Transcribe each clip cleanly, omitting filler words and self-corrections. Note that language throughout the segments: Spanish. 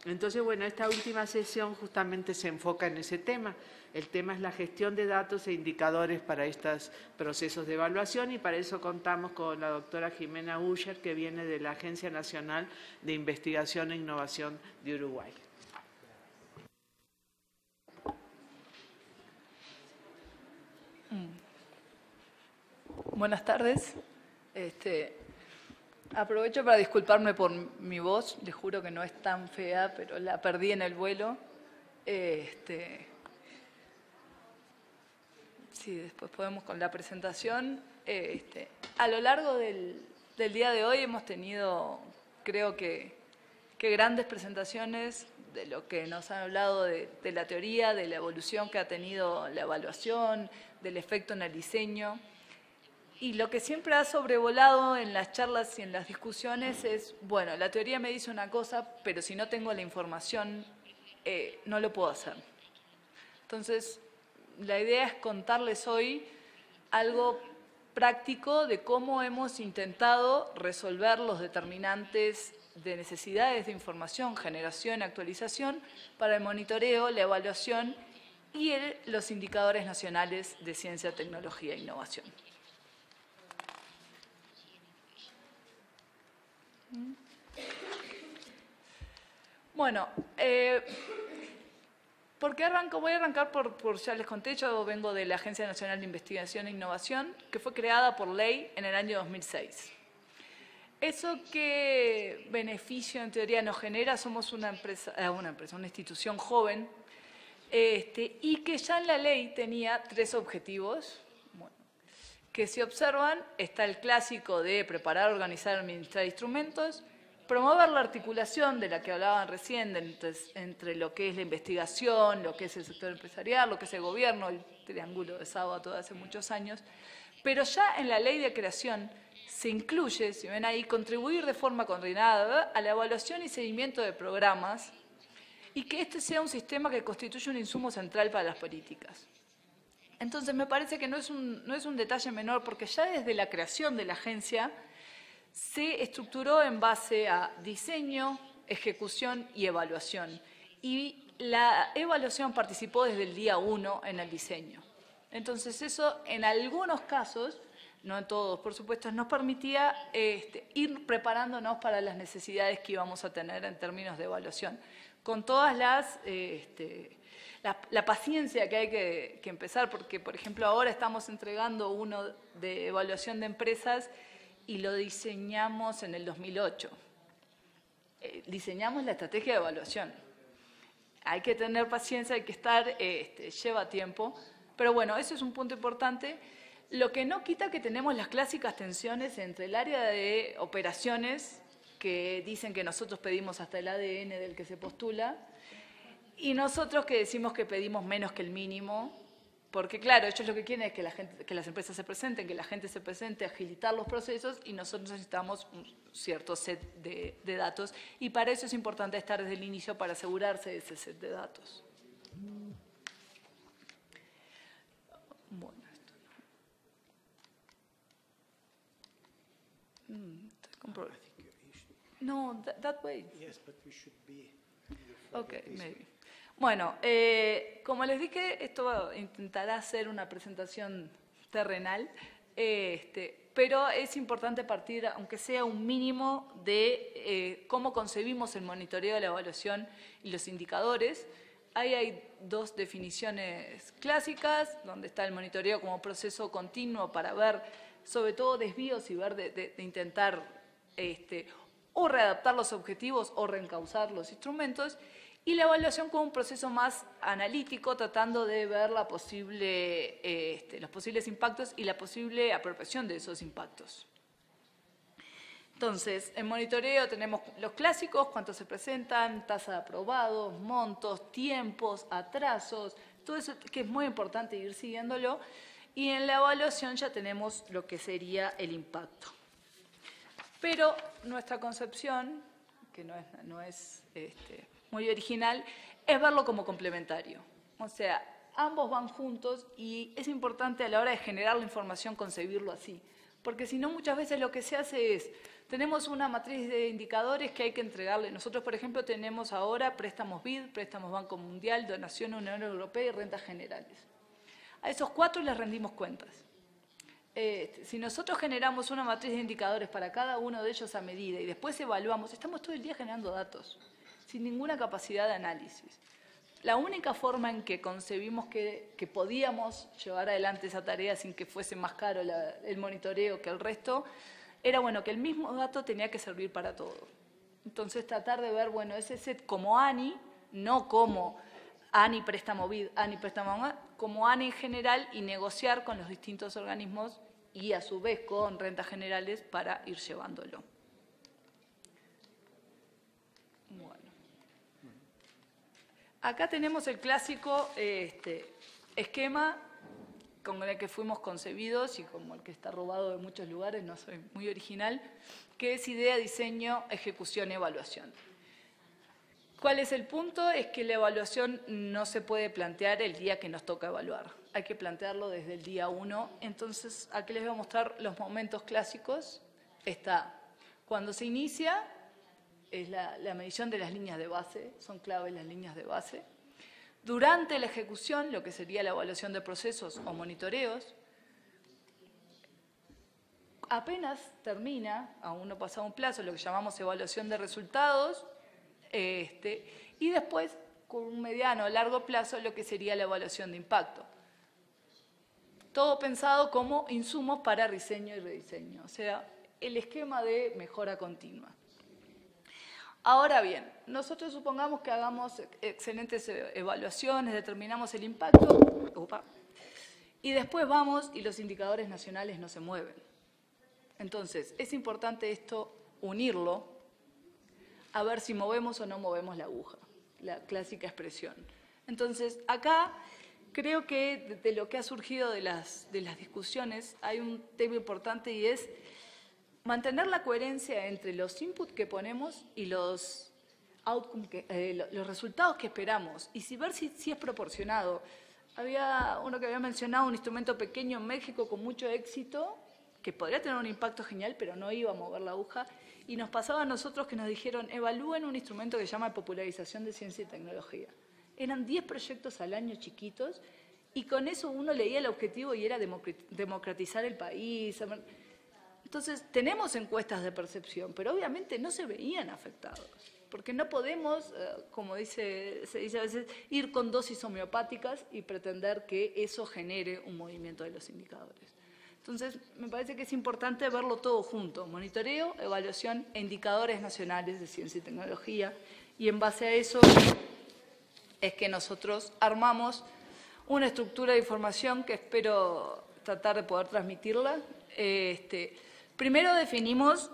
Entonces, bueno, esta última sesión justamente se enfoca en ese tema. El tema es la gestión de datos e indicadores para estos procesos de evaluación y para eso contamos con la doctora Jimena Uller, que viene de la Agencia Nacional de Investigación e Innovación de Uruguay. Buenas tardes. Aprovecho para disculparme por mi voz. Les juro que no es tan fea, pero la perdí en el vuelo. Sí, después podemos con la presentación. A lo largo del día de hoy hemos tenido, creo que grandes presentaciones de lo que nos han hablado de la teoría, de la evolución que ha tenido la evaluación, del efecto en el diseño. Y lo que siempre ha sobrevolado en las charlas y en las discusiones es, bueno, la teoría me dice una cosa, pero si no tengo la información, no lo puedo hacer. Entonces, la idea es contarles hoy algo práctico de cómo hemos intentado resolver los determinantes de necesidades de información, generación y actualización para el monitoreo, la evaluación y los indicadores nacionales de ciencia, tecnología e innovación. Bueno, ¿por qué arranco? Voy a arrancar por, ya les conté, yo vengo de la Agencia Nacional de Investigación e Innovación, que fue creada por ley en el año 2006. ¿Eso qué beneficio en teoría nos genera? Somos una institución joven, y que ya en la ley tenía 3 objetivos. Bueno, que si observan, está el clásico de preparar, organizar, administrar instrumentos, promover la articulación de la que hablaban recién, entre lo que es la investigación, lo que es el sector empresarial, lo que es el gobierno, el triángulo de Sábato de hace muchos años. Pero ya en la ley de creación se incluye, si ven ahí, contribuir de forma coordinada a la evaluación y seguimiento de programas y que este sea un sistema que constituye un insumo central para las políticas. Entonces, me parece que no es un detalle menor, porque ya desde la creación de la agencia se estructuró en base a diseño, ejecución y evaluación. Y la evaluación participó desde el día 1 en el diseño. Entonces, eso en algunos casos, no en todos, por supuesto, nos permitía ir preparándonos para las necesidades que íbamos a tener en términos de evaluación, con todas la paciencia que hay que empezar, porque, por ejemplo, ahora estamos entregando uno de evaluación de empresas y lo diseñamos en el 2008. Diseñamos la estrategia de evaluación. Hay que tener paciencia, hay que estar, lleva tiempo, pero bueno, eso es un punto importante. Lo que no quita que tenemos las clásicas tensiones entre el área de operaciones, que dicen que nosotros pedimos hasta el ADN del que se postula, y nosotros que decimos que pedimos menos que el mínimo, porque claro, ellos lo que quieren es que las empresas se presenten, que la gente se presente, agilitar los procesos, y nosotros necesitamos un cierto set de datos, y para eso es importante estar desde el inicio para asegurarse de ese set de datos. Bueno, estoy con problemas. No, that way. Yes, but we should be. Okay, maybe. Bueno, como les dije, esto intentará ser una presentación terrenal, pero es importante partir, aunque sea un mínimo, de cómo concebimos el monitoreo de la evaluación y los indicadores. Ahí hay 2 definiciones clásicas, donde está el monitoreo como proceso continuo para ver, sobre todo, desvíos y ver de intentar o readaptar los objetivos o reencauzar los instrumentos, y la evaluación como un proceso más analítico, tratando de ver los posibles impactos y la posible apropiación de esos impactos. Entonces, en monitoreo tenemos los clásicos, cuántos se presentan, tasa de aprobados, montos, tiempos, atrasos, todo eso que es muy importante ir siguiéndolo. Y en la evaluación ya tenemos lo que sería el impacto. Pero nuestra concepción, que no es muy original, es verlo como complementario. O sea, ambos van juntos y es importante a la hora de generar la información concebirlo así. Porque si no, muchas veces lo que se hace es Tenemos una matriz de indicadores que hay que entregarle. Nosotros, por ejemplo, tenemos ahora préstamos BID, préstamos Banco Mundial, donación Unión Europea y rentas generales. A esos 4 les rendimos cuentas. Si nosotros generamos una matriz de indicadores para cada uno de ellos a medida y después evaluamos, estamos todo el día generando datos, sin ninguna capacidad de análisis. La única forma en que concebimos que podíamos llevar adelante esa tarea sin que fuese más caro el monitoreo que el resto, era bueno que el mismo dato tenía que servir para todo. Entonces tratar de ver, bueno, ese set como ANI, no como ANI préstamo BID, ANI préstamo, como ANI en general y negociar con los distintos organismos y a su vez con rentas generales para ir llevándolo. Bueno. Acá tenemos el clásico esquema con el que fuimos concebidos y como el que está robado de muchos lugares, no soy muy original, que es idea, diseño, ejecución, evaluación. ¿Cuál es el punto? Es que la evaluación no se puede plantear el día que nos toca evaluar. Hay que plantearlo desde el día 1. Entonces, aquí les voy a mostrar los momentos clásicos. Está cuando se inicia, es la medición de las líneas de base, son claves las líneas de base. Durante la ejecución, lo que sería la evaluación de procesos o monitoreos. Apenas termina, aún no pasado un plazo, lo que llamamos evaluación de resultados, y después, con un mediano o largo plazo, lo que sería la evaluación de impacto. Todo pensado como insumos para diseño y rediseño, o sea, el esquema de mejora continua. Ahora bien, nosotros supongamos que hagamos excelentes evaluaciones, determinamos el impacto, y después vamos y los indicadores nacionales no se mueven. Entonces, es importante esto unirlo a ver si movemos o no movemos la aguja, la clásica expresión. Entonces, acá creo que de lo que ha surgido de las discusiones hay un tema importante y es mantener la coherencia entre los inputs que ponemos y los resultados que esperamos y ver si es proporcionado. Había uno que había mencionado un instrumento pequeño en México con mucho éxito que podría tener un impacto genial, pero no iba a mover la aguja. Y nos pasaba a nosotros que nos dijeron, evalúen un instrumento que se llama popularización de ciencia y tecnología. Eran 10 proyectos al año chiquitos y con eso uno leía el objetivo y era democratizar el país. Entonces, tenemos encuestas de percepción, pero obviamente no se veían afectados, porque no podemos, como se dice a veces, ir con dosis homeopáticas y pretender que eso genere un movimiento de los indicadores. Entonces, me parece que es importante verlo todo junto, monitoreo, evaluación e indicadores nacionales de ciencia y tecnología, y en base a eso es que nosotros armamos una estructura de información que espero tratar de poder transmitirla. Primero definimos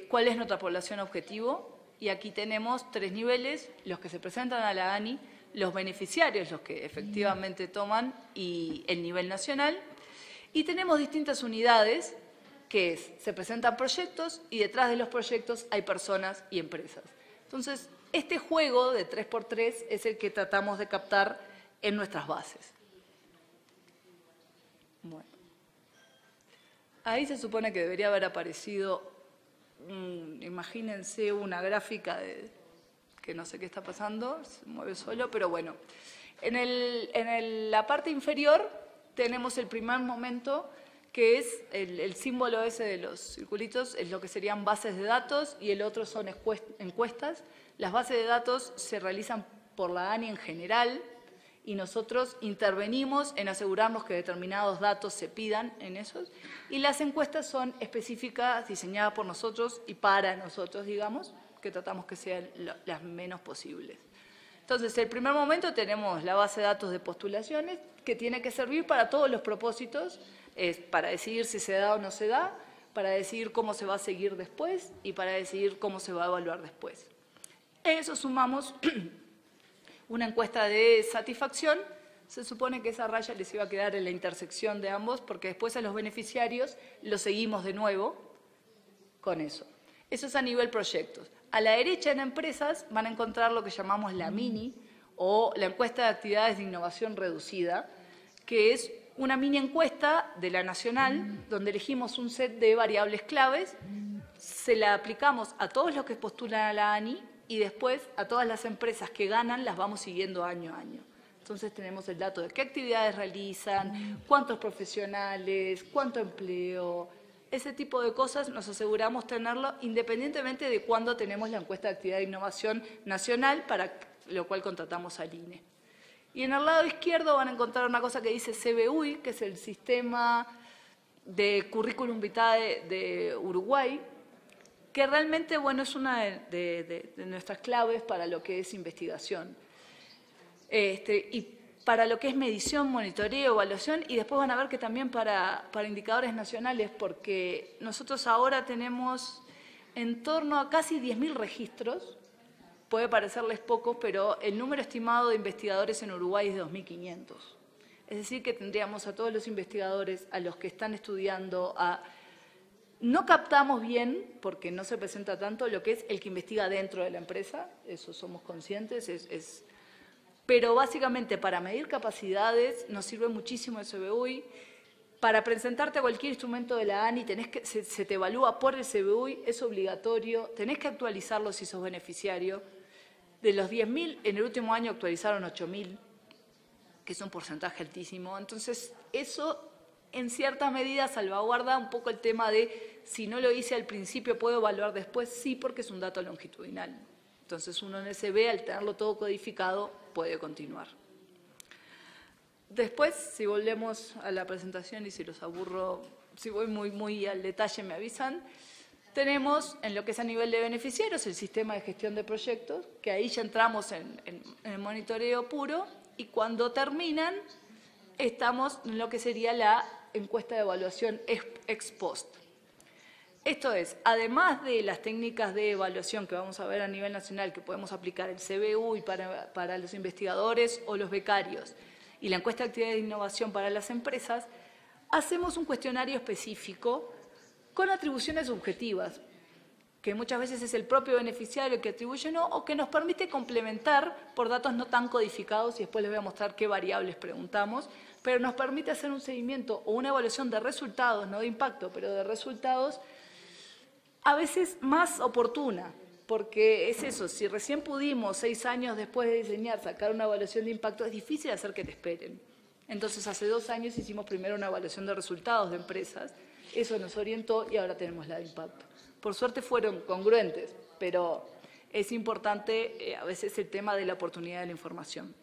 cuál es nuestra población objetivo, y aquí tenemos 3 niveles, los que se presentan a la ANI, los beneficiarios, los que efectivamente toman, y el nivel nacional. Y tenemos distintas unidades, que se presentan proyectos y detrás de los proyectos hay personas y empresas. Entonces, este juego de 3x3 es el que tratamos de captar en nuestras bases. Bueno. Ahí se supone que debería haber aparecido, imagínense una gráfica que no sé qué está pasando, se mueve solo, pero bueno. En la parte inferior tenemos el primer momento, que es el símbolo ese de los circulitos, es lo que serían bases de datos, y el otro son encuestas. Las bases de datos se realizan por la ANI en general, y nosotros intervenimos en asegurarnos que determinados datos se pidan en esos, y las encuestas son específicas, diseñadas por nosotros y para nosotros, digamos, que tratamos que sean las menos posibles. Entonces, el primer momento tenemos la base de datos de postulaciones, que tiene que servir para todos los propósitos, para decidir si se da o no se da, para decidir cómo se va a seguir después y para decidir cómo se va a evaluar después. A eso sumamos una encuesta de satisfacción. Se supone que esa raya les iba a quedar en la intersección de ambos, porque después a los beneficiarios los seguimos de nuevo con eso. Eso es a nivel proyectos. A la derecha en empresas van a encontrar lo que llamamos la mini o la encuesta de actividades de innovación reducida, que es una mini encuesta de la nacional donde elegimos un set de variables claves, se la aplicamos a todos los que postulan a la ANI y después a todas las empresas que ganan las vamos siguiendo año a año. Entonces tenemos el dato de qué actividades realizan, cuántos profesionales, cuánto empleo, ese tipo de cosas nos aseguramos tenerlo independientemente de cuándo tenemos la encuesta de actividad de innovación nacional, para lo cual contratamos al INE. Y en el lado izquierdo van a encontrar una cosa que dice CBUI, que es el sistema de currículum vitae de Uruguay, que realmente, bueno, es una de nuestras claves para lo que es investigación. Y para lo que es medición, monitoreo, evaluación, y después van a ver que también para indicadores nacionales, porque nosotros ahora tenemos en torno a casi 10.000 registros, puede parecerles poco, pero el número estimado de investigadores en Uruguay es de 2.500. Es decir, que tendríamos a todos los investigadores, a los que están estudiando, no captamos bien, porque no se presenta tanto, lo que es el que investiga dentro de la empresa, eso somos conscientes, pero básicamente para medir capacidades nos sirve muchísimo el CBUI. Para presentarte a cualquier instrumento de la ANI se te evalúa por el CBUI, es obligatorio, tenés que actualizarlo si sos beneficiario. De los 10.000, en el último año actualizaron 8.000, que es un porcentaje altísimo. Entonces, eso en cierta medida salvaguarda un poco el tema de si no lo hice al principio, ¿puedo evaluar después? Sí, porque es un dato longitudinal. Entonces, uno en SB, al tenerlo todo codificado, puede continuar. Después, si volvemos a la presentación y si los aburro, si voy muy al detalle me avisan, tenemos en lo que es a nivel de beneficiarios el sistema de gestión de proyectos, que ahí ya entramos en el monitoreo puro, y cuando terminan estamos en lo que sería la encuesta de evaluación ex post. Esto es, además de las técnicas de evaluación que vamos a ver a nivel nacional, que podemos aplicar el CBUI para los investigadores o los becarios, y la encuesta de actividad de innovación para las empresas, hacemos un cuestionario específico con atribuciones subjetivas, que muchas veces es el propio beneficiario que atribuye o que nos permite complementar por datos no tan codificados, y después les voy a mostrar qué variables preguntamos, pero nos permite hacer un seguimiento o una evaluación de resultados, no de impacto, pero de resultados, a veces más oportuna, porque es eso, si recién pudimos 6 años después de diseñar sacar una evaluación de impacto, es difícil hacer que te esperen. Entonces, hace 2 años hicimos primero una evaluación de resultados de empresas, eso nos orientó y ahora tenemos la de impacto. Por suerte fueron congruentes, pero es importante a veces el tema de la oportunidad de la información.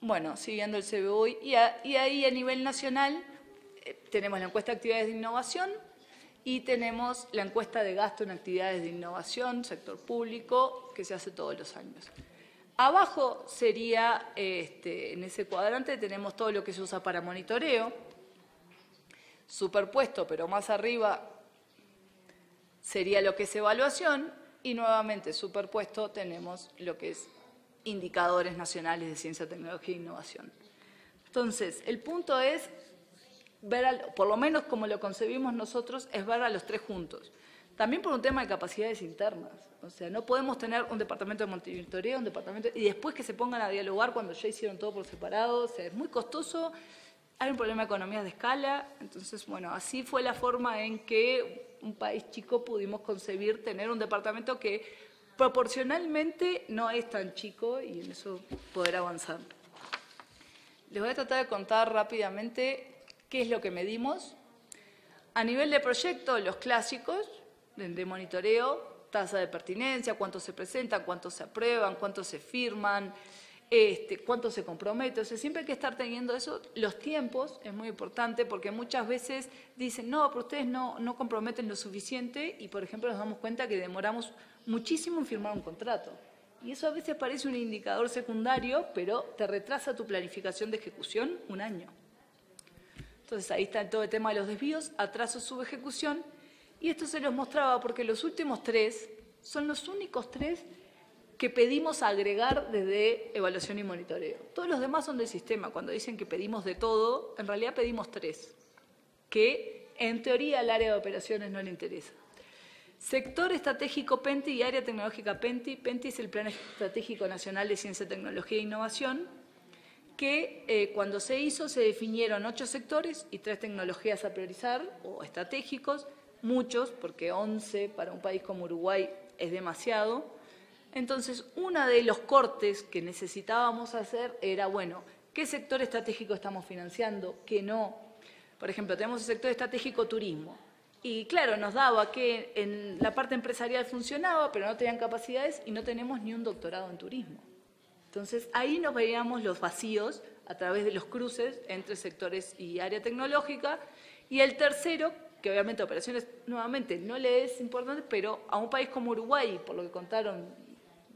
Bueno, siguiendo el CBUI, y ahí a nivel nacional tenemos la encuesta de actividades de innovación, y tenemos la encuesta de gasto en actividades de innovación, sector público, que se hace todos los años. Abajo sería, en ese cuadrante tenemos todo lo que se usa para monitoreo, superpuesto, pero más arriba sería lo que es evaluación, y nuevamente superpuesto tenemos lo que es indicadores nacionales de ciencia, tecnología e innovación. Entonces, el punto es ver, por lo menos como lo concebimos nosotros, es ver a los tres juntos. También por un tema de capacidades internas. O sea, no podemos tener un departamento de monitoreo, un departamento, y después que se pongan a dialogar cuando ya hicieron todo por separado. O sea, es muy costoso, hay un problema de economías de escala. Entonces, bueno, así fue la forma en que un país chico pudimos concebir tener un departamento que proporcionalmente no es tan chico, y en eso poder avanzar. Les voy a tratar de contar rápidamente qué es lo que medimos. A nivel de proyecto, los clásicos de monitoreo, tasa de pertinencia, cuántos se presentan, cuántos se aprueban, cuántos se firman, cuántos se comprometen. O sea, siempre hay que estar teniendo eso. Los tiempos es muy importante, porque muchas veces dicen, no, pero ustedes no comprometen lo suficiente, y por ejemplo nos damos cuenta que demoramos muchísimo en firmar un contrato. Y eso a veces parece un indicador secundario, pero te retrasa tu planificación de ejecución 1 año. Entonces ahí está todo el tema de los desvíos, atraso, subejecución, y esto se los mostraba porque los últimos 3 son los únicos 3 que pedimos agregar desde evaluación y monitoreo. Todos los demás son del sistema. Cuando dicen que pedimos de todo, en realidad pedimos 3, que en teoría al área de operaciones no le interesa. Sector estratégico PENTI y área tecnológica PENTI. PENTI es el Plan Estratégico Nacional de Ciencia, Tecnología e Innovación, que cuando se hizo se definieron 8 sectores y 3 tecnologías a priorizar o estratégicos. muchos, porque 11 para un país como Uruguay es demasiado. Entonces, uno de los cortes que necesitábamos hacer era, bueno, ¿qué sector estratégico estamos financiando? ¿Qué no? Por ejemplo, tenemos el sector estratégico turismo. Y claro, nos daba que en la parte empresarial funcionaba, pero no tenían capacidades y no tenemos ni un doctorado en turismo. Entonces, ahí nos veíamos los vacíos a través de los cruces entre sectores y área tecnológica. Y el tercero, que obviamente operaciones nuevamente no le es importante, pero a un país como Uruguay, por lo que contaron,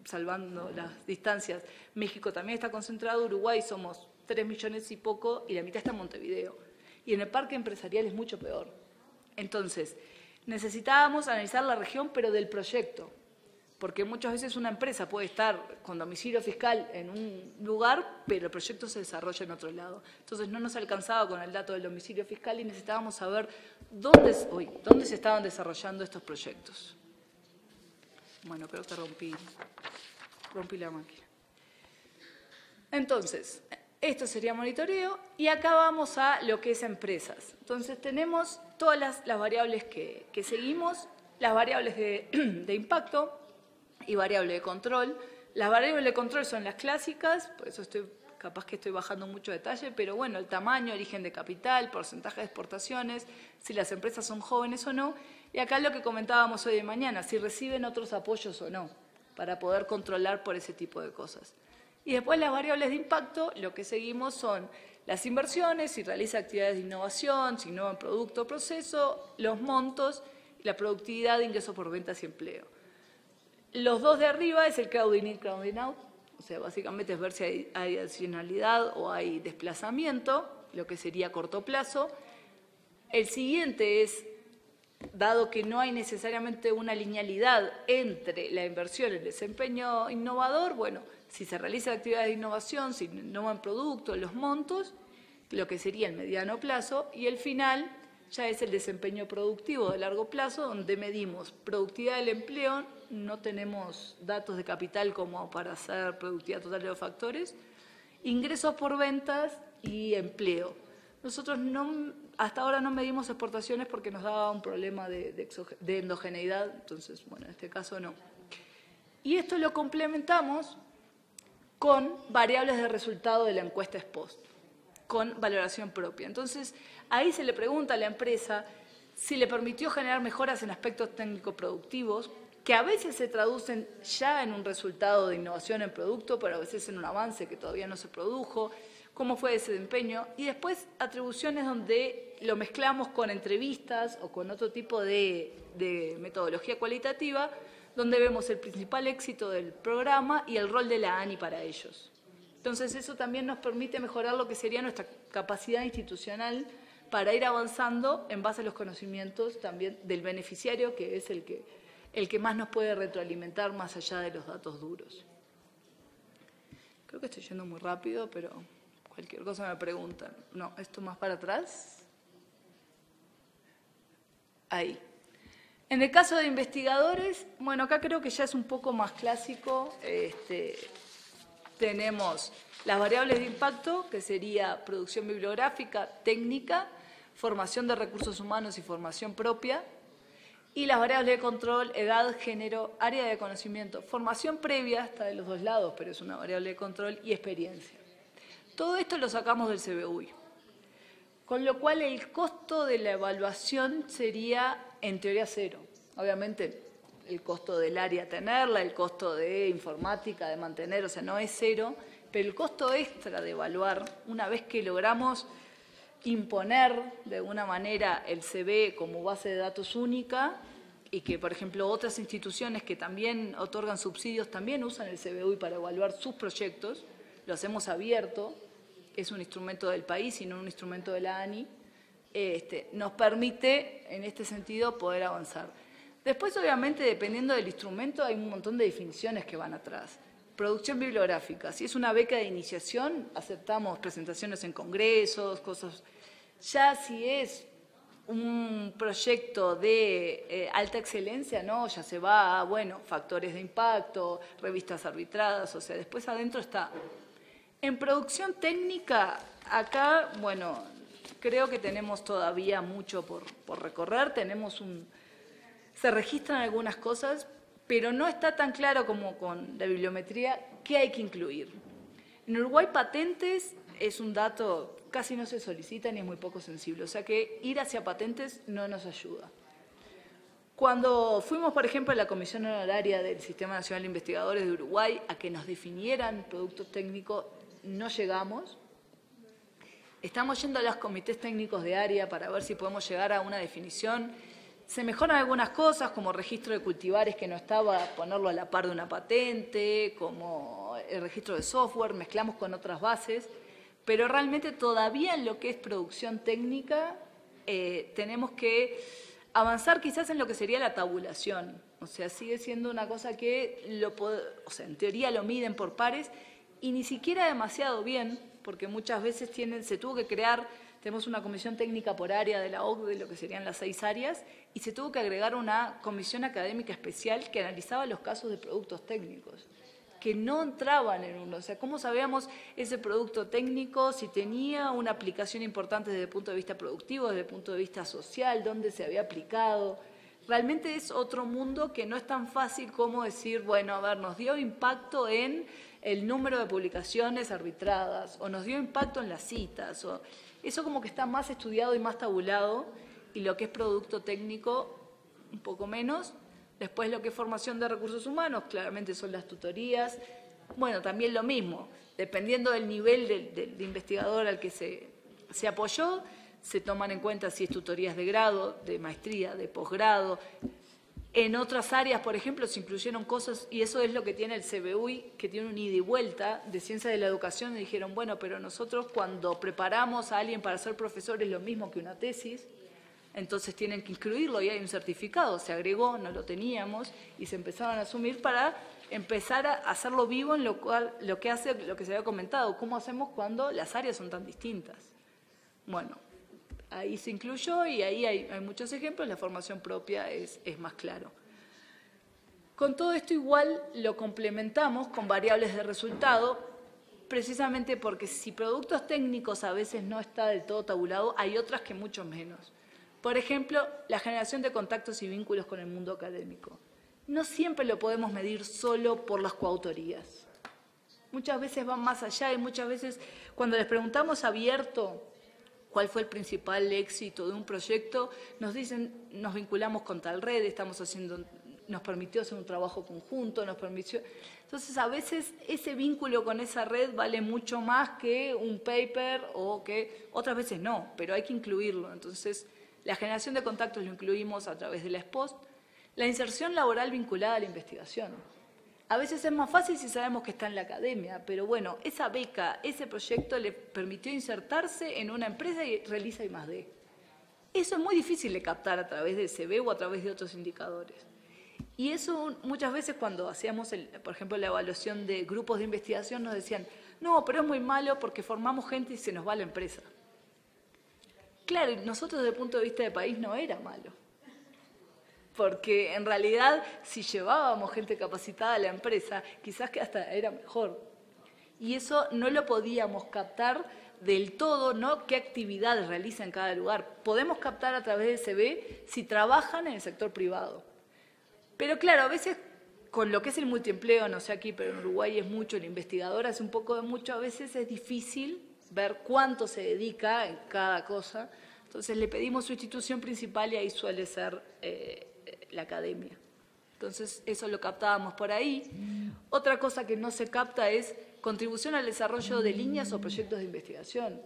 salvando las distancias, México también está concentrado, Uruguay somos 3 millones y poco y la mitad está en Montevideo. Y en el parque empresarial es mucho peor. Entonces, necesitábamos analizar la región, pero del proyecto, porque muchas veces una empresa puede estar con domicilio fiscal en un lugar, pero el proyecto se desarrolla en otro lado. Entonces, no nos alcanzaba con el dato del domicilio fiscal y necesitábamos saber dónde se estaban desarrollando estos proyectos. Bueno, creo que rompí la máquina. Entonces, esto sería monitoreo y acá vamos a lo que es empresas. Entonces, tenemos todas las variables que seguimos, las variables de impacto y variable de control. Las variables de control son las clásicas, por eso capaz que estoy bajando mucho detalle, pero bueno, el tamaño, origen de capital, porcentaje de exportaciones, si las empresas son jóvenes o no. Y acá lo que comentábamos hoy de mañana, si reciben otros apoyos o no, para poder controlar por ese tipo de cosas. Y después las variables de impacto, lo que seguimos son las inversiones, si realiza actividades de innovación, si innova en producto o proceso, los montos, la productividad de ingresos por ventas y empleo. Los dos de arriba es el crowding in, crowding out, o sea, básicamente es ver si hay adicionalidad o hay desplazamiento, lo que sería a corto plazo. El siguiente es, dado que no hay necesariamente una linealidad entre la inversión y el desempeño innovador, bueno, si se realiza actividades de innovación, si innova en producto, los montos, lo que sería el mediano plazo, y el final ya es el desempeño productivo de largo plazo, donde medimos productividad del empleo, no tenemos datos de capital como para hacer productividad total de los factores, ingresos por ventas y empleo. Nosotros hasta ahora no medimos exportaciones porque nos daba un problema de endogeneidad, entonces, bueno, en este caso no. Y esto lo complementamos con variables de resultado de la encuesta ex post, con valoración propia. Entonces, ahí se le pregunta a la empresa si le permitió generar mejoras en aspectos técnico-productivos, que a veces se traducen ya en un resultado de innovación en producto, pero a veces en un avance que todavía no se produjo, cómo fue ese desempeño, y después atribuciones donde lo mezclamos con entrevistas o con otro tipo de metodología cualitativa, donde vemos el principal éxito del programa y el rol de la ANI para ellos. Entonces, eso también nos permite mejorar lo que sería nuestra capacidad institucional para ir avanzando en base a los conocimientos también del beneficiario, que es el que más nos puede retroalimentar más allá de los datos duros. Creo que estoy yendo muy rápido, pero cualquier cosa me preguntan. No, esto más para atrás. Ahí. En el caso de investigadores, bueno, acá creo que ya es un poco más clásico. Tenemos las variables de impacto, que sería producción bibliográfica, técnica, formación de recursos humanos y formación propia, y las variables de control, edad, género, área de conocimiento, formación previa, está de los dos lados, pero es una variable de control, y experiencia. Todo esto lo sacamos del CBUI, con lo cual el costo de la evaluación sería en teoría cero. Obviamente el costo del área tenerla, el costo de informática, de mantener, o sea, no es cero, pero el costo extra de evaluar, una vez que logramos imponer de alguna manera el CB como base de datos única y que, por ejemplo, otras instituciones que también otorgan subsidios también usan el CBUI para evaluar sus proyectos, lo hacemos abierto, es un instrumento del país y no un instrumento de la ANI, nos permite en este sentido poder avanzar. Después, obviamente, dependiendo del instrumento, hay un montón de definiciones que van atrás. Producción bibliográfica. Si es una beca de iniciación, aceptamos presentaciones en congresos, cosas. Ya si es un proyecto de alta excelencia, ¿no? Ya se va a, bueno, factores de impacto, revistas arbitradas, o sea, después adentro está. En producción técnica, acá, bueno, creo que tenemos todavía mucho por recorrer, se registran algunas cosas, pero no está tan claro como con la bibliometría qué hay que incluir. En Uruguay patentes es un dato, casi no se solicita ni es muy poco sensible, o sea que ir hacia patentes no nos ayuda. Cuando fuimos, por ejemplo, a la Comisión Honoraria del Sistema Nacional de Investigadores de Uruguay a que nos definieran productos técnicos, no llegamos. Estamos yendo a los comités técnicos de área para ver si podemos llegar a una definición. Se mejoran algunas cosas, como registro de cultivares que no estaba, ponerlo a la par de una patente, como el registro de software, mezclamos con otras bases, pero realmente todavía en lo que es producción técnica tenemos que avanzar quizás en lo que sería la tabulación. O sea, sigue siendo una cosa que, en teoría lo miden por pares y ni siquiera demasiado bien, porque muchas veces se tuvo que crear, tenemos una comisión técnica por área de la OCDE, de lo que serían las 6 áreas, y se tuvo que agregar una comisión académica especial que analizaba los casos de productos técnicos, que no entraban en uno. O sea, ¿cómo sabíamos ese producto técnico, si tenía una aplicación importante desde el punto de vista productivo, desde el punto de vista social, dónde se había aplicado? Realmente es otro mundo que no es tan fácil como decir, bueno, a ver, nos dio impacto en el número de publicaciones arbitradas, o nos dio impacto en las citas, o eso como que está más estudiado y más tabulado, y lo que es producto técnico, un poco menos. Después lo que es formación de recursos humanos, claramente son las tutorías. Bueno, también lo mismo, dependiendo del nivel de investigador al que se apoyó, se toman en cuenta si es tutorías de grado, de maestría, de posgrado. En otras áreas, por ejemplo, se incluyeron cosas, y eso es lo que tiene el CBUI, que tiene un ida y vuelta de ciencia de la educación, y dijeron, bueno, pero nosotros cuando preparamos a alguien para ser profesor es lo mismo que una tesis, entonces tienen que incluirlo y hay un certificado, se agregó, no lo teníamos, y se empezaron a asumir para empezar a hacerlo vivo en lo que se había comentado, cómo hacemos cuando las áreas son tan distintas. Bueno, ahí se incluyó y ahí hay muchos ejemplos, la formación propia es más claro. Con todo esto igual lo complementamos con variables de resultado, precisamente porque si productos técnicos a veces no está del todo tabulado, hay otras que mucho menos. Por ejemplo, la generación de contactos y vínculos con el mundo académico. No siempre lo podemos medir solo por las coautorías. Muchas veces van más allá y muchas veces cuando les preguntamos abierto cuál fue el principal éxito de un proyecto, nos dicen, nos vinculamos con tal red, nos permitió hacer un trabajo conjunto, Entonces, a veces ese vínculo con esa red vale mucho más que un paper o que otras veces no, pero hay que incluirlo. Entonces, la generación de contactos lo incluimos a través de la expost. La inserción laboral vinculada a la investigación. A veces es más fácil si sabemos que está en la academia, pero bueno, esa beca, ese proyecto le permitió insertarse en una empresa y realiza I+D. Eso es muy difícil de captar a través del CV o a través de otros indicadores. Y eso muchas veces cuando hacíamos, por ejemplo, la evaluación de grupos de investigación nos decían, no, pero es muy malo porque formamos gente y se nos va la empresa. Claro, nosotros desde el punto de vista de país no era malo. Porque en realidad si llevábamos gente capacitada a la empresa, quizás que hasta era mejor. Y eso no lo podíamos captar del todo, ¿no? ¿Qué actividades realiza en cada lugar? Podemos captar a través del CV si trabajan en el sector privado. Pero claro, a veces con lo que es el multiempleo, no sé aquí, pero en Uruguay es mucho, el investigador hace un poco de mucho, a veces es difícil ver cuánto se dedica en cada cosa. Entonces le pedimos su institución principal y ahí suele ser la academia. Entonces eso lo captábamos por ahí. Otra cosa que no se capta es contribución al desarrollo de líneas o proyectos de investigación.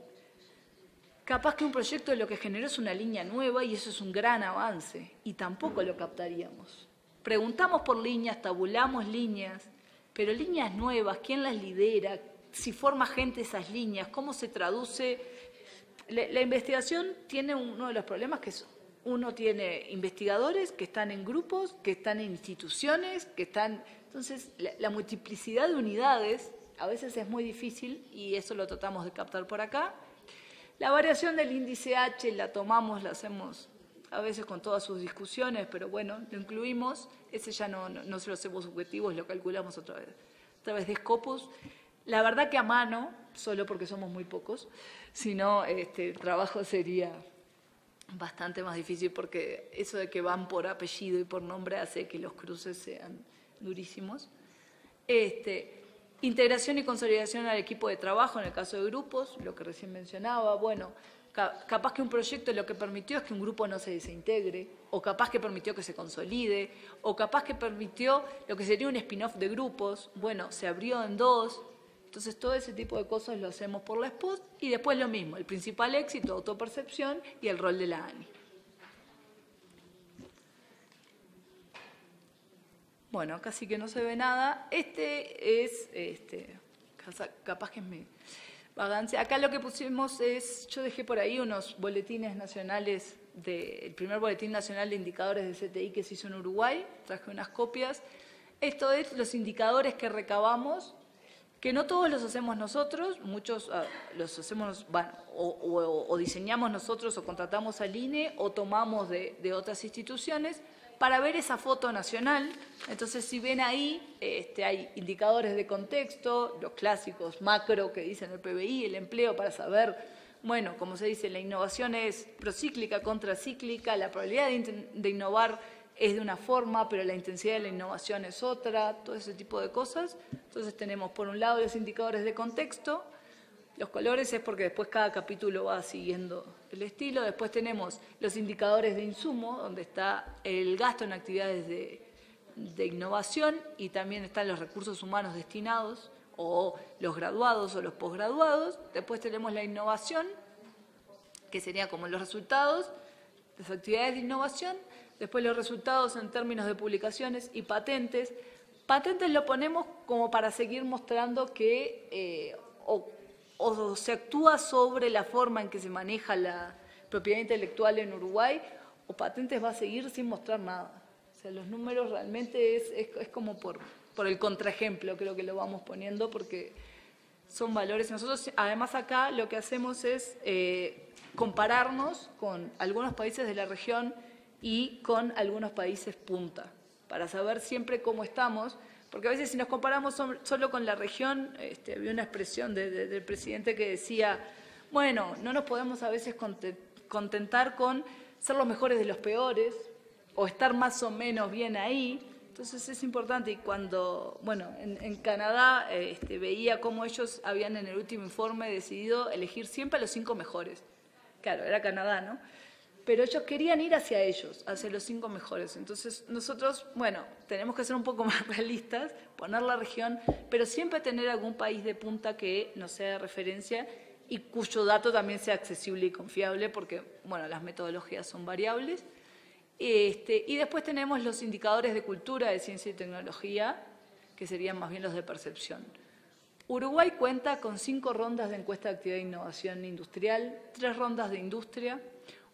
Capaz que un proyecto lo que generó es una línea nueva y eso es un gran avance y tampoco lo captaríamos. Preguntamos por líneas, tabulamos líneas, pero líneas nuevas, ¿quién las lidera? Si forma gente esas líneas, ¿cómo se traduce? La investigación tiene uno de los problemas que uno tiene investigadores que están en grupos, que están en instituciones, que están... Entonces, la multiplicidad de unidades a veces es muy difícil y eso lo tratamos de captar por acá. La variación del índice H la tomamos, la hacemos a veces con todas sus discusiones, pero bueno, lo incluimos. Ese ya no se lo hacemos subjetivos, lo calculamos a través de Scopus. La verdad que a mano, solo porque somos muy pocos, si no, el trabajo sería bastante más difícil porque eso de que van por apellido y por nombre hace que los cruces sean durísimos. Integración y consolidación al equipo de trabajo en el caso de grupos, lo que recién mencionaba. Bueno, capaz que un proyecto lo que permitió es que un grupo no se desintegre, o capaz que permitió que se consolide, o capaz que permitió lo que sería un spin-off de grupos. Bueno, se abrió en 2. Entonces, todo ese tipo de cosas lo hacemos por la SPOS y después lo mismo, el principal éxito, autopercepción y el rol de la ANI. Bueno, acá sí que no se ve nada. Capaz que es mi vagancia. Acá lo que pusimos es, yo dejé por ahí unos boletines nacionales, el primer boletín nacional de indicadores de CTI que se hizo en Uruguay, traje unas copias. Esto es los indicadores que recabamos, que no todos los hacemos nosotros, muchos los hacemos, o diseñamos nosotros, o contratamos al INE, o tomamos de otras instituciones, para ver esa foto nacional. Entonces, si ven ahí, hay indicadores de contexto, los clásicos macro que dicen el PBI, el empleo, para saber, bueno, como se dice, la innovación es procíclica, contracíclica, la probabilidad de innovar es de una forma, pero la intensidad de la innovación es otra, todo ese tipo de cosas. Entonces tenemos por un lado los indicadores de contexto, los colores es porque después cada capítulo va siguiendo el estilo, después tenemos los indicadores de insumo, donde está el gasto en actividades de innovación y también están los recursos humanos destinados, o los graduados o los posgraduados. Después tenemos la innovación, que sería como los resultados, las actividades de innovación. Después los resultados en términos de publicaciones y patentes. Patentes lo ponemos como para seguir mostrando que o se actúa sobre la forma en que se maneja la propiedad intelectual en Uruguay, o patentes va a seguir sin mostrar nada. O sea, los números realmente es como por el contraejemplo, creo que lo vamos poniendo, porque son valores. Nosotros, además, acá lo que hacemos es compararnos con algunos países de la región y con algunos países punta, para saber siempre cómo estamos, porque a veces si nos comparamos solo con la región, había una expresión del presidente que decía, bueno, no nos podemos a veces contentar con ser los mejores de los peores, o estar más o menos bien ahí. Entonces es importante, y cuando, bueno, en Canadá veía cómo ellos habían en el último informe decidido elegir siempre a los 5 mejores. Claro, era Canadá, ¿no? Pero ellos querían ir hacia ellos, hacia los 5 mejores. Entonces nosotros, bueno, tenemos que ser un poco más realistas, poner la región, pero siempre tener algún país de punta que nos sea de referencia y cuyo dato también sea accesible y confiable, porque, bueno, las metodologías son variables. Y después tenemos los indicadores de cultura, de ciencia y tecnología, que serían más bien los de percepción. Uruguay cuenta con 5 rondas de encuesta de actividad e innovación industrial, 3 rondas de industria,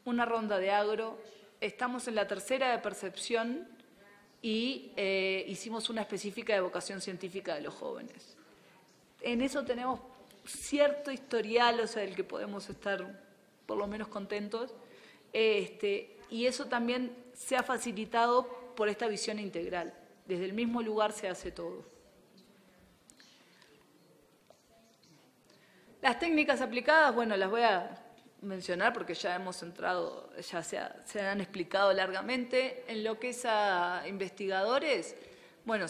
1 ronda de agro. Estamos en la 3ª de percepción y hicimos una específica de vocación científica de los jóvenes. En eso tenemos cierto historial, o sea, del que podemos estar por lo menos contentos, y eso también se ha facilitado por esta visión integral. Desde el mismo lugar se hace todo. Las técnicas aplicadas, bueno, las voy a mencionar porque ya hemos entrado, ya se han explicado largamente. En lo que es a investigadores, bueno,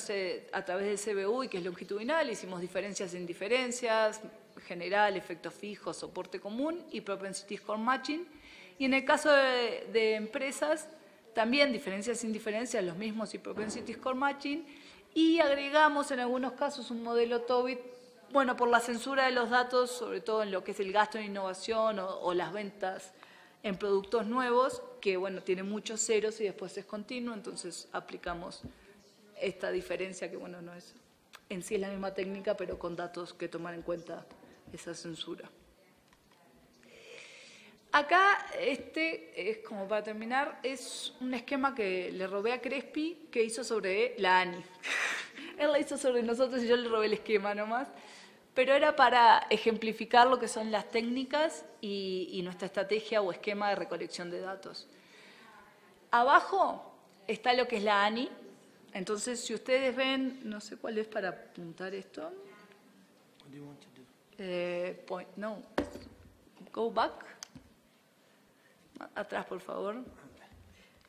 a través del CBU, que es longitudinal, hicimos diferencias e indiferencias, general, efecto fijo, soporte común y propensity score matching. Y en el caso de empresas, también diferencias e indiferencias, los mismos y propensity score matching. Y agregamos en algunos casos un modelo TOBIT, bueno, por la censura de los datos, sobre todo en lo que es el gasto en innovación o las ventas en productos nuevos, que, bueno, tiene muchos ceros y después es continuo, entonces aplicamos esta diferencia que, bueno, no es en sí es la misma técnica, pero con datos que toman en cuenta esa censura. Acá, es como para terminar, es un esquema que le robé a Crespi, que hizo sobre la ANI. Él la hizo sobre nosotros y yo le robé el esquema nomás, pero era para ejemplificar lo que son las técnicas y nuestra estrategia o esquema de recolección de datos. Abajo está lo que es la ANI. Entonces, si ustedes ven, no sé cuál es para apuntar esto, What do you want to do? No. Go back. Atrás, por favor.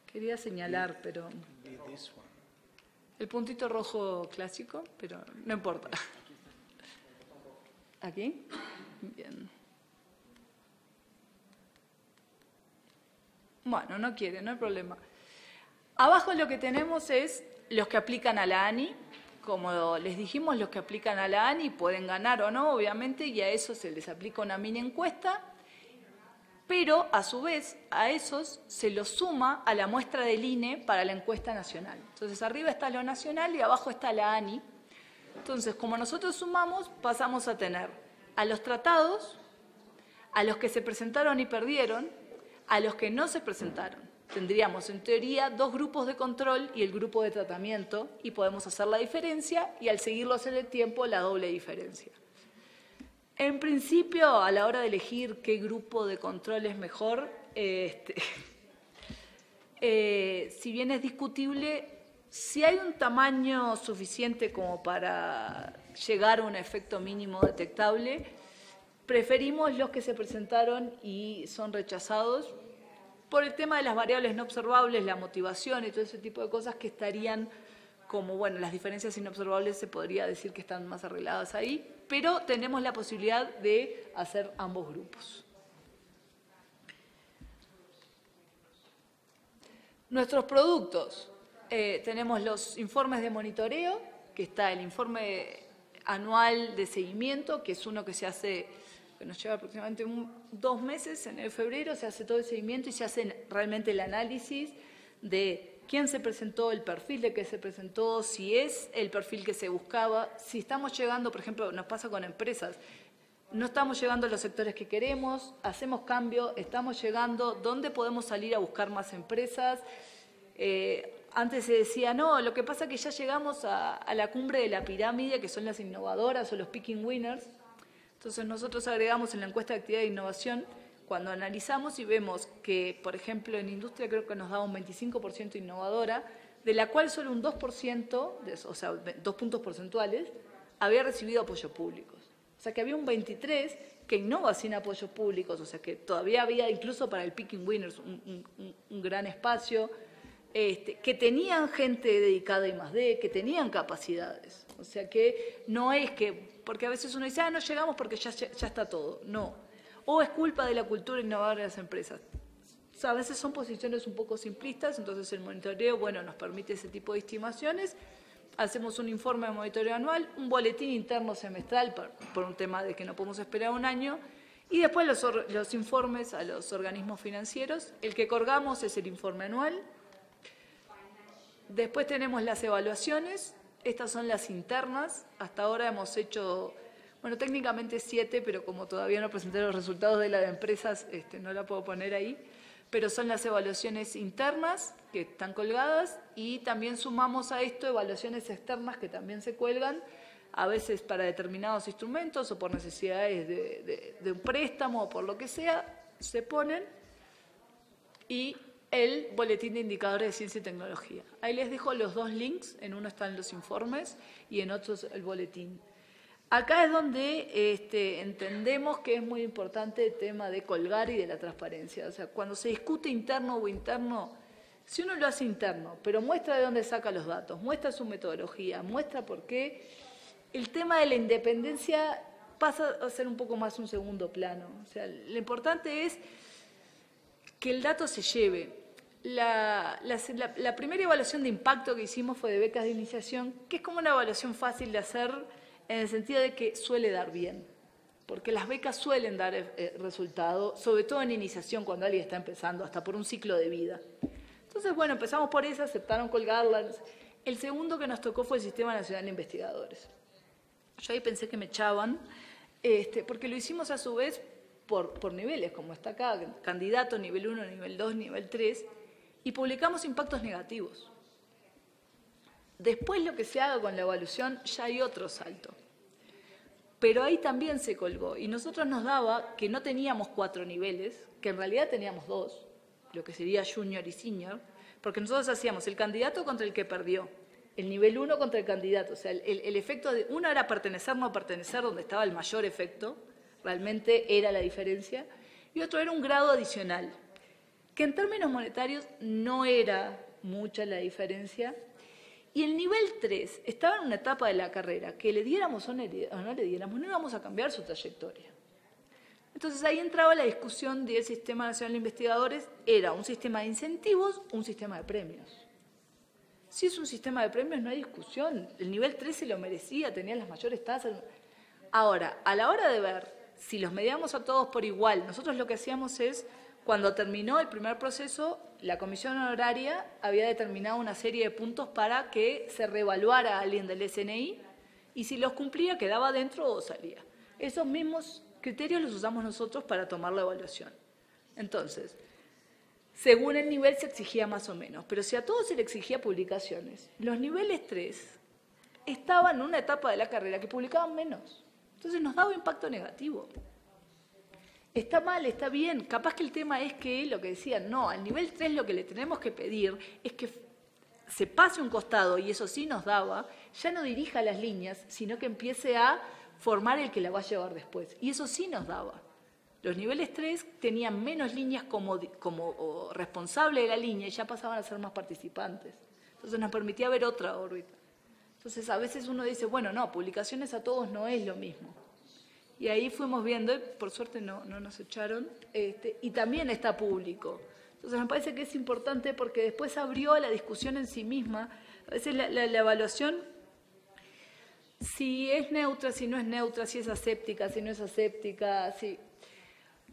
Quería señalar, pero... Be this one. El puntito rojo clásico, pero no importa. ¿Aquí? Bien. Bueno, no quiere, no hay problema. Abajo lo que tenemos es los que aplican a la ANI. Como les dijimos, los que aplican a la ANI pueden ganar o no, obviamente, y a eso se les aplica una mini encuesta, pero a su vez a esos se los suma a la muestra del INE para la encuesta nacional. Entonces arriba está lo nacional y abajo está la ANI. Entonces, como nosotros sumamos, pasamos a tener a los tratados, a los que se presentaron y perdieron, a los que no se presentaron. Tendríamos, en teoría, 2 grupos de control y el grupo de tratamiento, y podemos hacer la diferencia, y al seguirlos en el tiempo, la doble diferencia. En principio, a la hora de elegir qué grupo de control es mejor, si bien es discutible, si hay un tamaño suficiente como para llegar a un efecto mínimo detectable, preferimos los que se presentaron y son rechazados por el tema de las variables no observables, la motivación y todo ese tipo de cosas que estarían como, bueno, las diferencias inobservables se podría decir que están más arregladas ahí, pero tenemos la posibilidad de hacer ambos grupos. Nuestros productos. Tenemos los informes de monitoreo, que está el informe anual de seguimiento, que es uno que se hace, que nos lleva aproximadamente 2 meses, en febrero se hace todo el seguimiento y se hace realmente el análisis de quién se presentó, el perfil de que se presentó, si es el perfil que se buscaba, si estamos llegando, por ejemplo, nos pasa con empresas, no estamos llegando a los sectores que queremos, hacemos cambio, estamos llegando, ¿dónde podemos salir a buscar más empresas? Antes se decía, no, lo que pasa es que ya llegamos a la cumbre de la pirámide, que son las innovadoras o los picking winners. Entonces nosotros agregamos en la encuesta de actividad de innovación, cuando analizamos y vemos que, por ejemplo, en industria creo que nos daba un 25% innovadora, de la cual solo un 2%, o sea, 2 puntos porcentuales, había recibido apoyos públicos. O sea que había un 23% que innova sin apoyos públicos, o sea que todavía había incluso para el picking winners un gran espacio, que tenían gente dedicada a I+D, que tenían capacidades. O sea que no es que, porque a veces uno dice, no llegamos porque ya está todo. No. O es culpa de la cultura innovadora de las empresas. O sea, a veces son posiciones un poco simplistas, entonces el monitoreo, bueno, nos permite ese tipo de estimaciones. Hacemos un informe de monitoreo anual, un boletín interno semestral por un tema de que no podemos esperar un año, y después los informes a los organismos financieros. El que colgamos es el informe anual. Después tenemos las evaluaciones, estas son las internas. Hasta ahora hemos hecho, bueno, técnicamente 7, pero como todavía no presenté los resultados de la de empresas, no la puedo poner ahí. Pero son las evaluaciones internas que están colgadas y también sumamos a esto evaluaciones externas que también se cuelgan, a veces para determinados instrumentos o por necesidades de un préstamo o por lo que sea, se ponen, y el boletín de indicadores de ciencia y tecnología. Ahí les dejo los 2 links, en uno están los informes y en otro el boletín. Acá es donde entendemos que es muy importante el tema de colgar y de la transparencia. O sea, cuando se discute interno o interno, si uno lo hace interno, pero muestra de dónde saca los datos, muestra su metodología, muestra por qué, el tema de la independencia pasa a ser un poco más un segundo plano. O sea, lo importante es que el dato se lleve. La primera evaluación de impacto que hicimos fue de becas de iniciación, que es como una evaluación fácil de hacer en el sentido de que suele dar bien, porque las becas suelen dar resultado, sobre todo en iniciación, cuando alguien está empezando, hasta por un ciclo de vida. Entonces, bueno, empezamos por esa, aceptaron colgarlas. El segundo que nos tocó fue el Sistema Nacional de Investigadores. Yo ahí pensé que me echaban, porque lo hicimos a su vez por niveles, como está acá, candidato, nivel 1, nivel 2, nivel 3, y publicamos impactos negativos. Después lo que se haga con la evaluación ya hay otro salto. Pero ahí también se colgó y nosotros nos daba que no teníamos 4 niveles, que en realidad teníamos 2, lo que sería junior y senior, porque nosotros hacíamos el candidato contra el que perdió, el nivel 1 contra el candidato. O sea, el efecto de uno era pertenecer, no pertenecer, donde estaba el mayor efecto, realmente era la diferencia, y otro era un grado adicional, que en términos monetarios no era mucha la diferencia. Y el nivel 3 estaba en una etapa de la carrera que le diéramos o no le diéramos, no íbamos a cambiar su trayectoria. Entonces ahí entraba la discusión del Sistema Nacional de Investigadores, ¿era un sistema de incentivos o un sistema de premios? Si es un sistema de premios no hay discusión, el nivel 3 se lo merecía, tenía las mayores tasas. Ahora, a la hora de ver si los mediamos a todos por igual, nosotros lo que hacíamos es, cuando terminó el primer proceso, la comisión honoraria había determinado una serie de puntos para que se reevaluara a alguien del SNI y si los cumplía quedaba dentro o salía. Esos mismos criterios los usamos nosotros para tomar la evaluación. Entonces, según el nivel se exigía más o menos, pero si a todos se le exigía publicaciones, los niveles 3 estaban en una etapa de la carrera que publicaban menos. Entonces nos daba impacto negativo. Está mal, está bien. Capaz que el tema es que, lo que decían, no, al nivel 3 lo que le tenemos que pedir es que se pase un costado, y eso sí nos daba, ya no dirija las líneas, sino que empiece a formar el que la va a llevar después. Y eso sí nos daba. Los niveles 3 tenían menos líneas como responsable de la línea y ya pasaban a ser más participantes. Entonces nos permitía ver otra órbita. Entonces a veces uno dice, bueno, no, publicaciones a todos no es lo mismo. Y ahí fuimos viendo, y por suerte no nos echaron, y también está público. Entonces me parece que es importante porque después abrió la discusión en sí misma. A veces la evaluación, si es neutra, si no es neutra, si es aséptica, si no es aséptica, si...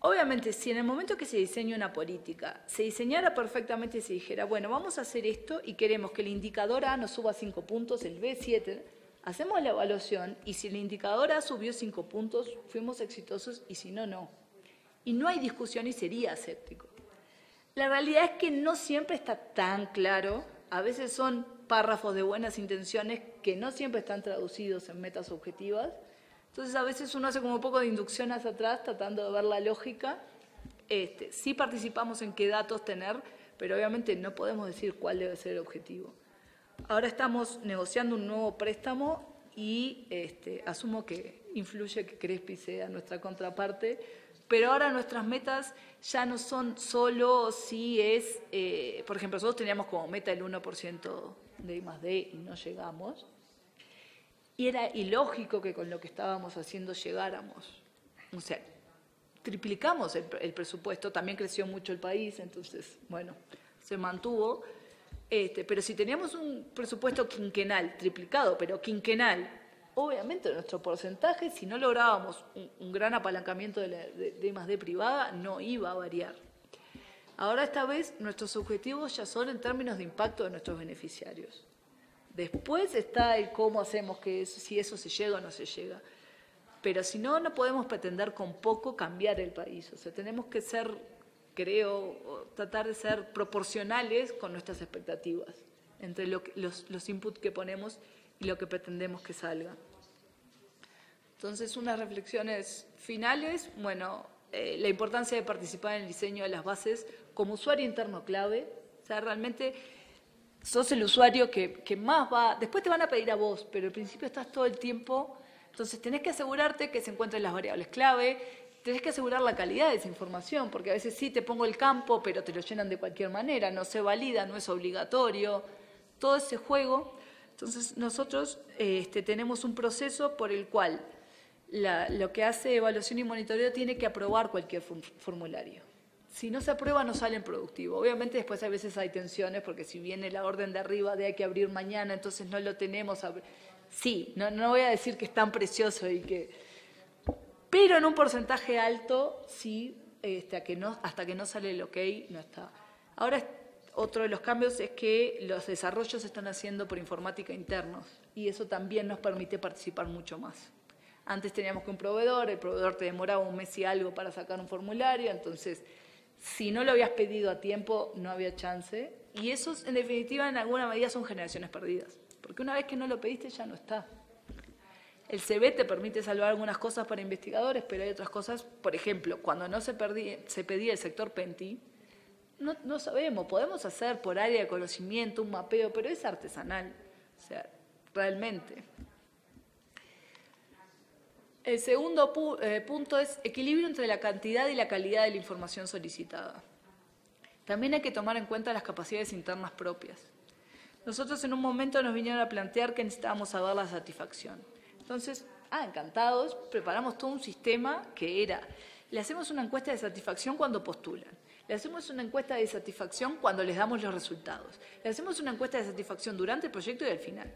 Obviamente, si en el momento que se diseña una política, se diseñara perfectamente y se dijera, bueno, vamos a hacer esto y queremos que el indicador A nos suba 5 puntos, el B 7, hacemos la evaluación y si el indicador A subió 5 puntos, fuimos exitosos y si no, no. Y no hay discusión y sería aséptico. La realidad es que no siempre está tan claro, a veces son párrafos de buenas intenciones que no siempre están traducidos en metas objetivas. Entonces a veces uno hace como un poco de inducción hacia atrás tratando de ver la lógica. Sí participamos en qué datos tener, pero obviamente no podemos decir cuál debe ser el objetivo. Ahora estamos negociando un nuevo préstamo y asumo que influye que Crespi sea nuestra contraparte, pero ahora nuestras metas ya no son solo si es, por ejemplo, nosotros teníamos como meta el 1% de I+D y no llegamos. Y era ilógico que con lo que estábamos haciendo llegáramos. O sea, triplicamos el presupuesto, también creció mucho el país, entonces, bueno, se mantuvo. Pero si teníamos un presupuesto quinquenal, triplicado, pero quinquenal, obviamente nuestro porcentaje, si no lográbamos un gran apalancamiento de I+D privada, no iba a variar. Ahora esta vez nuestros objetivos ya son en términos de impacto de nuestros beneficiarios. Después está el cómo hacemos que eso, si eso se llega o no se llega. Pero si no, no podemos pretender con poco cambiar el país. O sea, tenemos que ser, creo, tratar de ser proporcionales con nuestras expectativas entre los inputs que ponemos y lo que pretendemos que salga. Entonces, unas reflexiones finales. Bueno, la importancia de participar en el diseño de las bases como usuario interno clave. O sea, realmente... sos el usuario que más va, después te van a pedir a vos, pero al principio estás todo el tiempo, entonces tenés que asegurarte que se encuentren las variables clave, tenés que asegurar la calidad de esa información, porque a veces sí te pongo el campo, pero te lo llenan de cualquier manera, no se valida, no es obligatorio, todo ese juego. Entonces nosotros tenemos un proceso por el cual lo que hace evaluación y monitoreo tiene que aprobar cualquier formulario. Si no se aprueba, no sale en productivo. Obviamente después a veces hay tensiones, porque si viene la orden de arriba de hay que abrir mañana, entonces no lo tenemos. Sí, no voy a decir que es tan precioso, pero en un porcentaje alto, sí, hasta que no sale el ok, no está. Ahora, otro de los cambios es que los desarrollos se están haciendo por informática internos, y eso también nos permite participar mucho más. Antes teníamos que el proveedor te demoraba un mes y algo para sacar un formulario, entonces... si no lo habías pedido a tiempo, no había chance. Y eso, en definitiva, en alguna medida son generaciones perdidas. Porque una vez que no lo pediste, ya no está. El CV te permite salvar algunas cosas para investigadores, pero hay otras cosas, por ejemplo, cuando no se pedía el sector PENTI, no sabemos, podemos hacer por área de conocimiento un mapeo, pero es artesanal. O sea, realmente. El segundo punto es equilibrio entre la cantidad y la calidad de la información solicitada. También hay que tomar en cuenta las capacidades internas propias. Nosotros en un momento nos vinieron a plantear que necesitábamos saber la satisfacción. Entonces, encantados, preparamos todo un sistema que era, le hacemos una encuesta de satisfacción cuando postulan, le hacemos una encuesta de satisfacción cuando les damos los resultados, le hacemos una encuesta de satisfacción durante el proyecto y al final.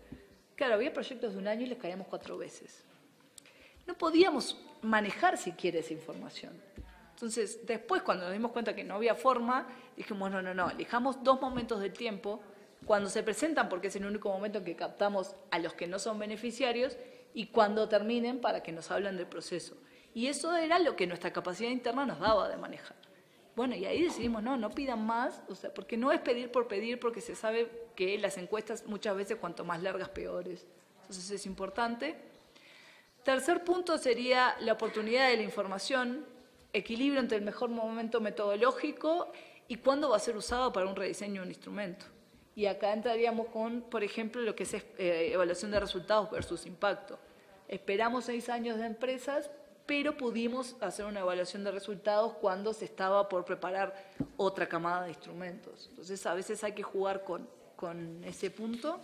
Claro, había proyectos de 1 año y les caíamos 4 veces. No podíamos manejar siquiera esa información. Entonces, después, cuando nos dimos cuenta que no había forma, dijimos, no, elijamos 2 momentos del tiempo, cuando se presentan, porque es el único momento en que captamos a los que no son beneficiarios, y cuando terminen para que nos hablen del proceso. Y eso era lo que nuestra capacidad interna nos daba de manejar. Bueno, y ahí decidimos, no pidan más, o sea, porque no es pedir por pedir, porque se sabe que las encuestas muchas veces cuanto más largas, peores. Entonces es importante. Tercer punto sería la oportunidad de la información, equilibrio entre el mejor momento metodológico y cuándo va a ser usado para un rediseño de un instrumento. Y acá entraríamos con, por ejemplo, lo que es evaluación de resultados versus impacto. Esperamos 6 años de empresas, pero pudimos hacer una evaluación de resultados cuando se estaba por preparar otra camada de instrumentos. Entonces, a veces hay que jugar con ese punto.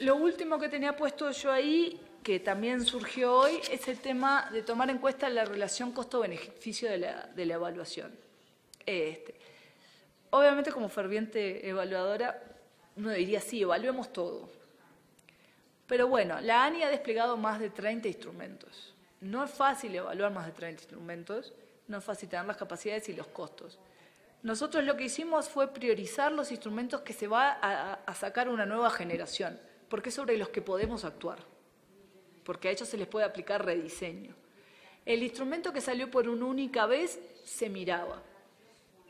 Lo último que tenía puesto yo ahí, que también surgió hoy, es el tema de tomar en cuenta la relación costo-beneficio de la evaluación. Obviamente, como ferviente evaluadora, uno diría, sí, evaluemos todo. Pero bueno, la ANI ha desplegado más de 30 instrumentos. No es fácil evaluar más de 30 instrumentos, no es fácil tener las capacidades y los costos. Nosotros lo que hicimos fue priorizar los instrumentos que se va a sacar una nueva generación, porque es sobre los que podemos actuar, porque a ellos se les puede aplicar rediseño. El instrumento que salió por una única vez se miraba.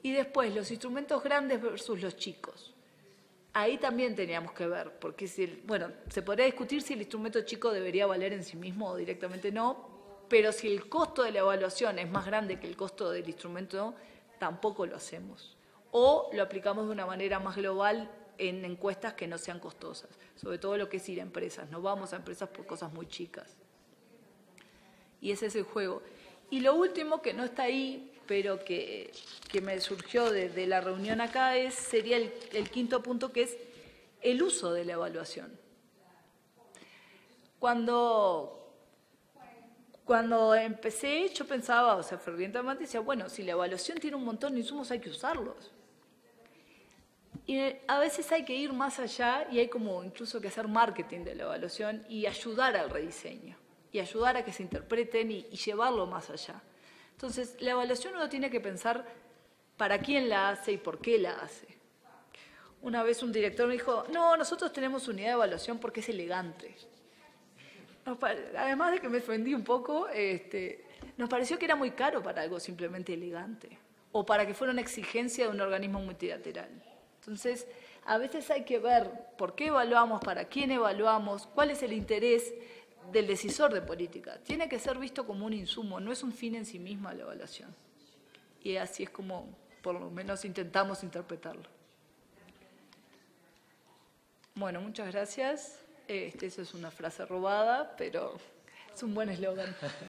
Y después, los instrumentos grandes versus los chicos. Ahí también teníamos que ver, porque se podría discutir si el instrumento chico debería valer en sí mismo o directamente no, pero si el costo de la evaluación es más grande que el costo del instrumento, tampoco lo hacemos. O lo aplicamos de una manera más global en encuestas que no sean costosas, sobre todo lo que es ir a empresas. No vamos a empresas por cosas muy chicas. Y ese es el juego. Y lo último, que no está ahí, pero que me surgió de la reunión acá, sería el quinto punto, que es el uso de la evaluación. Cuando empecé, yo pensaba, fervientemente, decía, bueno, si la evaluación tiene un montón de insumos, hay que usarlos. Y a veces hay que ir más allá y hay como incluso que hacer marketing de la evaluación y ayudar al rediseño, y ayudar a que se interpreten y llevarlo más allá. Entonces, la evaluación uno tiene que pensar para quién la hace y por qué la hace. Una vez un director me dijo, no, nosotros tenemos unidad de evaluación porque es elegante. Además de que me ofendí un poco, nos pareció que era muy caro para algo simplemente elegante, o para que fuera una exigencia de un organismo multilateral. Entonces, a veces hay que ver por qué evaluamos, para quién evaluamos, cuál es el interés del decisor de política. Tiene que ser visto como un insumo, no es un fin en sí misma la evaluación. Y así es como, por lo menos, intentamos interpretarlo. Bueno, muchas gracias. Eso es una frase robada, pero es un buen eslogan.